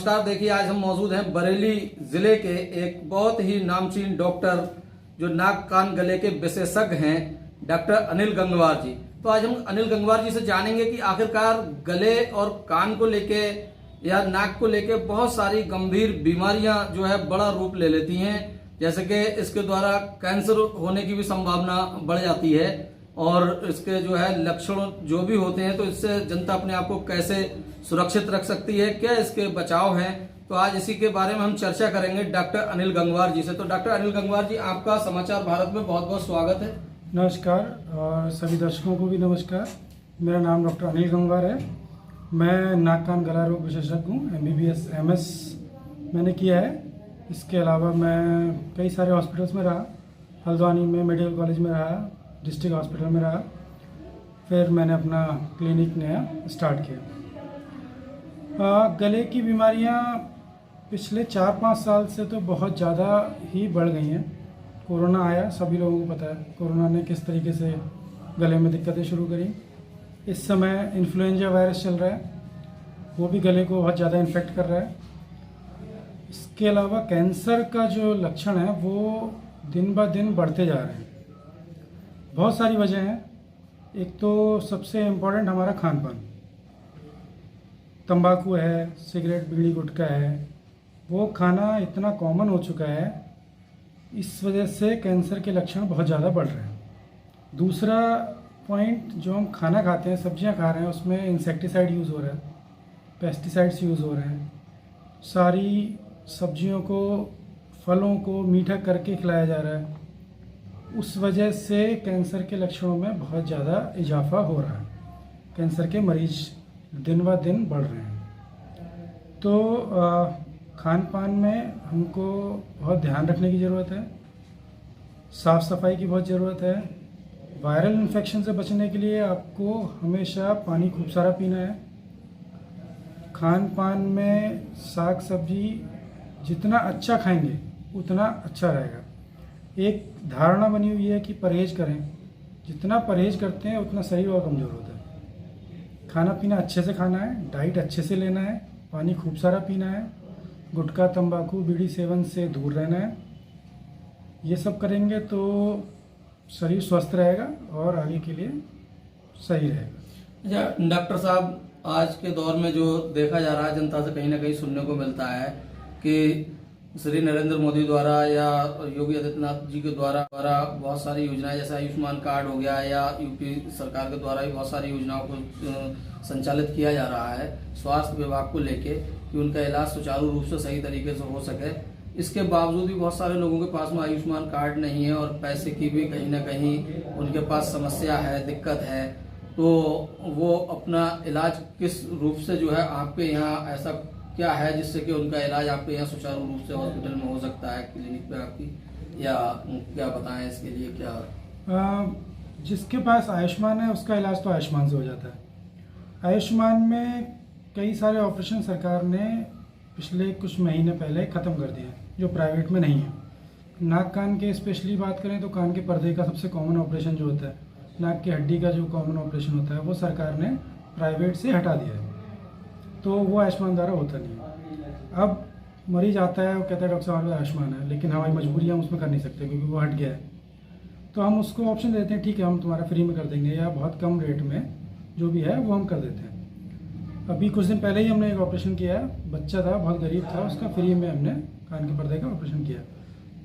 नमस्कार। देखिए, आज हम मौजूद हैं बरेली जिले के एक बहुत ही नामचीन डॉक्टर जो नाक कान गले के विशेषज्ञ हैं, डॉक्टर अनिल गंगवार जी। तो आज हम अनिल गंगवार जी से जानेंगे कि आखिरकार गले और कान को लेके या नाक को लेके बहुत सारी गंभीर बीमारियां जो है बड़ा रूप ले लेती हैं, जैसे कि इसके द्वारा कैंसर होने की भी संभावना बढ़ जाती है और इसके जो है लक्षण जो भी होते हैं, तो इससे जनता अपने आप को कैसे सुरक्षित रख सकती है, क्या इसके बचाव हैं। तो आज इसी के बारे में हम चर्चा करेंगे डॉक्टर अनिल गंगवार जी से। तो डॉक्टर अनिल गंगवार जी, आपका समाचार भारत में बहुत बहुत स्वागत है। नमस्कार और सभी दर्शकों को भी नमस्कार। मेरा नाम डॉक्टर अनिल गंगवार है। मैं नाक कान गला रोग विशेषज्ञ हूँ। MBBS MS मैंने किया है। इसके अलावा मैं कई सारे हॉस्पिटल्स में रहा। हल्द्वानी में मेडिकल कॉलेज में रहा, डिस्ट्रिक्ट हॉस्पिटल में रहा, फिर मैंने अपना क्लिनिक नया स्टार्ट किया। गले की बीमारियां पिछले 4-5 साल से तो बहुत ज़्यादा ही बढ़ गई हैं। कोरोना आया, सभी लोगों को पता है कोरोना ने किस तरीके से गले में दिक्कतें शुरू करी। इस समय इन्फ्लुएंजा वायरस चल रहा है, वो भी गले को बहुत ज़्यादा इन्फेक्ट कर रहा है। इसके अलावा कैंसर का जो लक्षण है वो दिन ब दिन बढ़ते जा रहे हैं। बहुत सारी वजह हैं। एक तो सबसे इम्पोर्टेंट हमारा खान पान, तंबाकू है, सिगरेट बीड़ी गुटखा है, वो खाना इतना कॉमन हो चुका है, इस वजह से कैंसर के लक्षण बहुत ज़्यादा बढ़ रहे हैं। दूसरा पॉइंट, जो हम खाना खाते हैं, सब्जियां खा रहे हैं, उसमें इंसेक्टिसाइड यूज़ हो रहा है, पेस्टिसाइड्स यूज़ हो रहे हैं। सारी सब्जियों को, फलों को मीठा करके खिलाया जा रहा है। उस वजह से कैंसर के लक्षणों में बहुत ज़्यादा इजाफा हो रहा है। कैंसर के मरीज दिन ब दिन बढ़ रहे हैं। तो खान पान में हमको बहुत ध्यान रखने की ज़रूरत है। साफ़ सफाई की बहुत ज़रूरत है। वायरल इन्फेक्शन से बचने के लिए आपको हमेशा पानी खूब सारा पीना है। खान पान में साग सब्जी जितना अच्छा खाएंगे उतना अच्छा रहेगा। एक धारणा बनी हुई है कि परहेज करें, जितना परहेज करते हैं उतना शरीर और कमज़ोर होता है। खाना पीना अच्छे से खाना है, डाइट अच्छे से लेना है, पानी खूब सारा पीना है, गुटखा तंबाकू बीड़ी सेवन से दूर रहना है। ये सब करेंगे तो शरीर स्वस्थ रहेगा और आगे के लिए सही रहेगा। अच्छा डॉक्टर साहब, आज के दौर में जो देखा जा रहा है, जनता से कहीं ना कहीं सुनने को मिलता है कि श्री नरेंद्र मोदी द्वारा या योगी आदित्यनाथ जी के द्वारा बहुत सारी योजनाएं, जैसे आयुष्मान कार्ड हो गया या यूपी सरकार के द्वारा भी बहुत सारी योजनाओं को संचालित किया जा रहा है स्वास्थ्य विभाग को लेके कि उनका इलाज सुचारू रूप से सही तरीके से हो सके। इसके बावजूद भी बहुत सारे लोगों के पास में आयुष्मान कार्ड नहीं है और पैसे की भी कहीं ना कहीं उनके पास समस्या है, दिक्कत है। तो वो अपना इलाज किस रूप से जो है आपके यहाँ ऐसा क्या है जिससे कि उनका इलाज आपके यहाँ सुचारू रूप से हॉस्पिटल में हो सकता है, क्लिनिक पे आपकी, या क्या बताएं इसके लिए क्या? जिसके पास आयुष्मान है उसका इलाज तो आयुष्मान से हो जाता है। आयुष्मान में कई सारे ऑपरेशन सरकार ने पिछले कुछ महीने पहले ख़त्म कर दिए जो प्राइवेट में नहीं है। नाक कान के स्पेशली बात करें तो कान के पर्दे का सबसे कॉमन ऑपरेशन जो होता है, नाक की हड्डी का जो कॉमन ऑपरेशन होता है, वो सरकार ने प्राइवेट से हटा दिया है, तो वो आयुष्मान द्वारा होता नहीं है। अब मरीज आता है, वो कहता है डॉक्टर साहब आयुष्मान है, लेकिन हमारी मजबूरी हम उसमें कर नहीं सकते क्योंकि वो हट गया है। तो हम उसको ऑप्शन देते हैं, ठीक है हम तुम्हारा फ्री में कर देंगे या बहुत कम रेट में जो भी है वो हम कर देते हैं। अभी कुछ दिन पहले ही हमने एक ऑपरेशन किया, बच्चा था बहुत गरीब था, उसका फ्री में हमने कान के पर्दे का ऑपरेशन किया।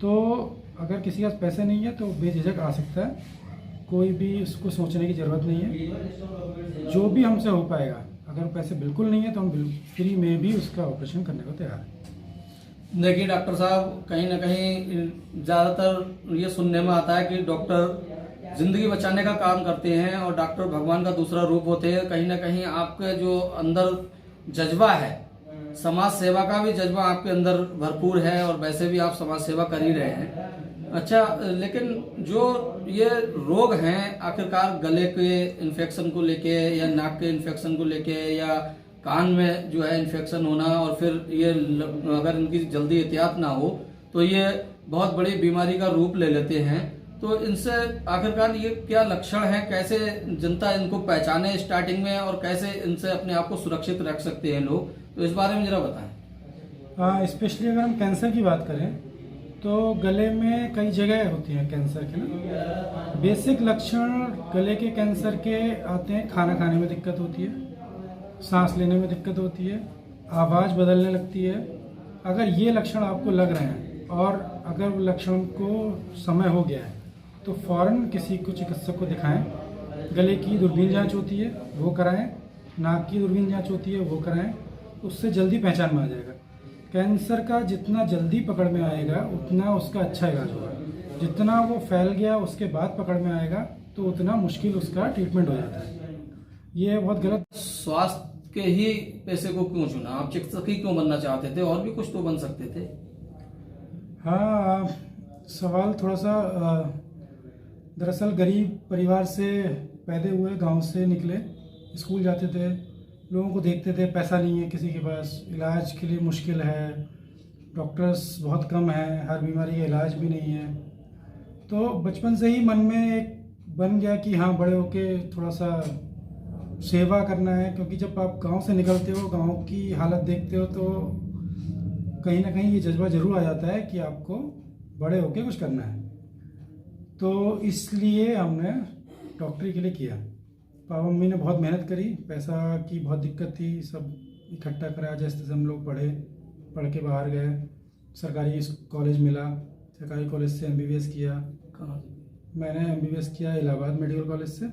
तो अगर किसी के पास पैसे नहीं है तो बेझिझक आ सकता है, कोई भी उसको सोचने की ज़रूरत नहीं है। जो भी हमसे हो पाएगा, अगर पैसे बिल्कुल नहीं है तो हम फ्री में भी उसका ऑपरेशन करने को तैयार हैं। देखिए डॉक्टर साहब, कहीं ना कहीं ज़्यादातर ये सुनने में आता है कि डॉक्टर जिंदगी बचाने का काम करते हैं और डॉक्टर भगवान का दूसरा रूप होते हैं। कहीं ना कहीं आपके जो अंदर जज्बा है, समाज सेवा का भी जज्बा आपके अंदर भरपूर है और वैसे भी आप समाज सेवा कर ही रहे हैं। अच्छा, लेकिन जो ये रोग हैं आखिरकार गले के इन्फेक्शन को लेके या नाक के इन्फेक्शन को लेके या कान में जो है इन्फेक्शन होना, और फिर ये अगर इनकी जल्दी एहतियात ना हो तो ये बहुत बड़ी बीमारी का रूप ले लेते हैं। तो इनसे आखिरकार ये क्या लक्षण है, कैसे जनता इनको पहचाने स्टार्टिंग में और कैसे इनसे अपने आप को सुरक्षित रख सकते हैं लोग, तो इस बारे में जरा बताएं। स्पेशली अगर हम कैंसर की बात करें तो गले में कई जगह होती हैं कैंसर के ना। बेसिक लक्षण गले के कैंसर के आते हैं, खाना खाने में दिक्कत होती है, सांस लेने में दिक्कत होती है, आवाज़ बदलने लगती है। अगर ये लक्षण आपको लग रहे हैं और अगर वो लक्षण को समय हो गया है तो फ़ौरन किसी को चिकित्सक को दिखाएं। गले की दूरबीन जांच होती है वो कराएं, नाक की दूरबीन जांच होती है वो कराएं, उससे जल्दी पहचान में आ जाएगा। कैंसर का जितना जल्दी पकड़ में आएगा उतना उसका अच्छा इलाज होगा, जितना वो फैल गया उसके बाद पकड़ में आएगा तो उतना मुश्किल उसका ट्रीटमेंट हो जाता है। ये बहुत गलत। स्वास्थ्य के ही पैसे को क्यों चुना? आप चिकित्सक ही क्यों बनना चाहते थे? और भी कुछ तो बन सकते थे। हाँ, सवाल थोड़ा सा दरअसल गरीब परिवार से पैदा हुए, गांव से निकले, स्कूल जाते थे, लोगों को देखते थे, पैसा नहीं है किसी के पास, इलाज के लिए मुश्किल है, डॉक्टर्स बहुत कम हैं, हर बीमारी का इलाज भी नहीं है। तो बचपन से ही मन में एक बन गया कि हाँ बड़े होके थोड़ा सा सेवा करना है, क्योंकि जब आप गांव से निकलते हो, गांव की हालत देखते हो तो कहीं ना कहीं ये जज्बा ज़रूर आ जाता है कि आपको बड़े होके कुछ करना है। तो इसलिए हमने डॉक्टरी के लिए किया। पापा मम्मी ने बहुत मेहनत करी, पैसा की बहुत दिक्कत थी, सब इकट्ठा करा, जैसे हम लोग पढ़ के बाहर गए, सरकारी कॉलेज मिला, सरकारी कॉलेज से MBBS किया। मैंने MBBS किया इलाहाबाद मेडिकल कॉलेज से,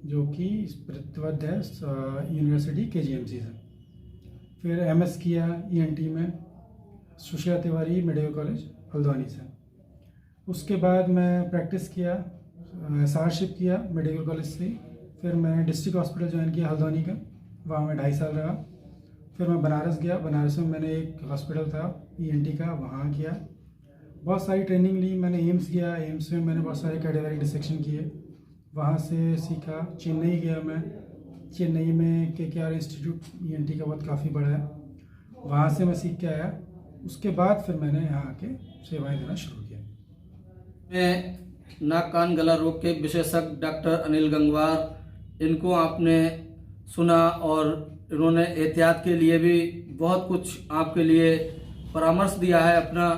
जो कि प्रतिबद्ध है यूनिवर्सिटी KGMC से। फिर MS किया ENT में सुशीला तिवारी मेडिकल कॉलेज हल्द्वानी से। उसके बाद मैं प्रैक्टिस किया, SRship किया मेडिकल कॉलेज से। फिर मैंने डिस्ट्रिक्ट हॉस्पिटल ज्वाइन किया हल्द्वानी का, वहाँ मैं 2.5 साल रहा। फिर मैं बनारस गया, बनारस में मैंने एक हॉस्पिटल था ENT का, वहाँ किया, बहुत सारी ट्रेनिंग ली। मैंने एम्स गया, एम्स में मैंने बहुत सारे कैटेगरी डिसेक्शन किए, वहाँ से सीखा। चेन्नई गया मैं, चेन्नई में KKR इंस्टीट्यूट ENT का बहुत काफ़ी बड़ा है, वहाँ से मैं सीख के आया। उसके बाद फिर मैंने यहाँ आके सेवाएं देना शुरू किया। मैं नाक कान गला रोग के विशेषज्ञ डॉक्टर अनिल गंगवार, इनको आपने सुना और इन्होंने एहतियात के लिए भी बहुत कुछ आपके लिए परामर्श दिया है अपना।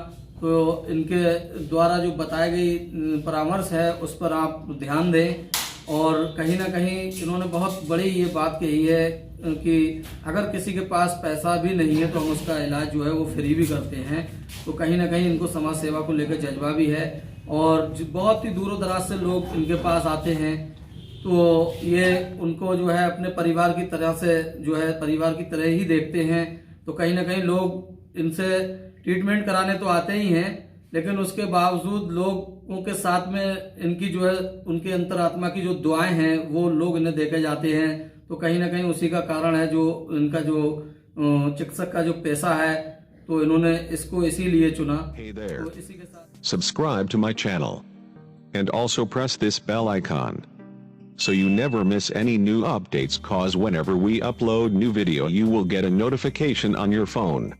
तो इनके द्वारा जो बताई गई परामर्श है उस पर आप ध्यान दें। और कहीं ना कहीं इन्होंने बहुत बड़ी ये बात कही है कि अगर किसी के पास पैसा भी नहीं है तो हम उसका इलाज जो है वो फ्री भी करते हैं। तो कहीं ना कहीं इनको समाज सेवा को लेकर जज्बा भी है और बहुत ही दूरों दराज से लोग इनके पास आते हैं। तो ये उनको जो है अपने परिवार की तरह से जो है परिवार की तरह ही देखते हैं। तो कहीं ना कहीं लोग इनसे ट्रीटमेंट कराने तो आते ही हैं, लेकिन उसके बावजूद लोगों के साथ में इनकी जो है उनके अंतरात्मा की जो दुआएं हैं वो लोग इन्हें देके जाते हैं। तो कहीं ना कहीं उसी का कारण है जो इनका जो चिकित्सक का जो पैसा है, तो इन्होंने इसको इसीलिए चुना। Hey there. तो इसी के साथ Subscribe to my channel. And also press this bell icon. So you never miss any new updates, cause whenever we upload new video you will get a notification on your phone.